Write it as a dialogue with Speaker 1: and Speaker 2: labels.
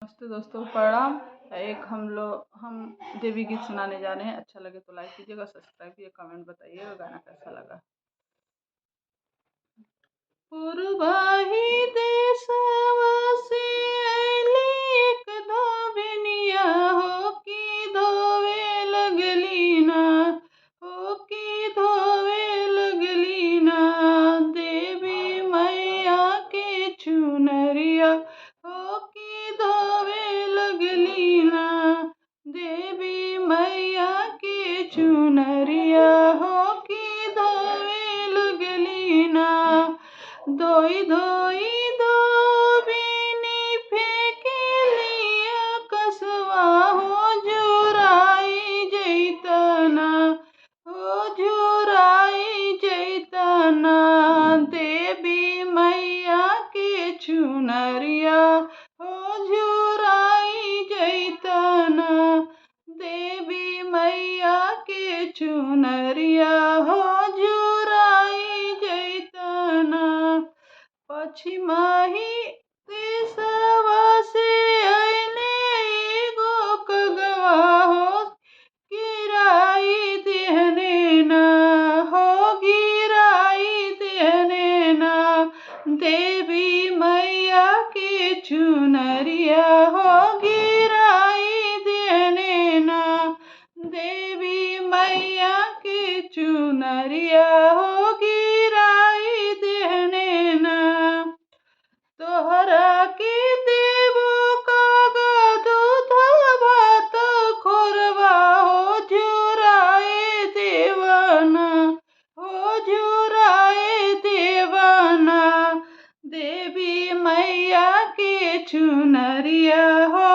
Speaker 1: नमस्ते दोस्तों, प्रणाम। हम देवी गीत सुनाने जा रहे हैं। अच्छा लगे तो लाइक कीजिएगा, सब्सक्राइब कीजिए, कमेंट बताइएगा गाना कैसा लगा। पुरबाही देशवा से अइली एक धोबिनिया, हो की धोवे लगली ना, हो की धोवे लगली ना। देवी मैया के चुनरिया, हो की धोवे लगली ना। देवी मैया के चुनरिया, हो की धोवे लगली ना। धोई धोई धोबिनी फेंकेलिया कसवा, हो झुराई जैतना, हो झुराई जैतना। देवी मैया के चुनरिया, हो झुराई जैतना। देवी मैया के चुनरिया, हो झुराई जैतना। पछिमाही देशवा से अइले एगो कगवा, हो गिराई देहने ना, हो गिराई देहने ना। देवी मैया के चुनरिया, हो गिराई देहने ना। देवी मैया के चुनरिया, हो गिराई देहने ना। तोहरा के देवो कागा दूध भात खोरवा, हो झुराए देवाना, हो झुराए देवाना। देवी मैया के चुनरिया, हो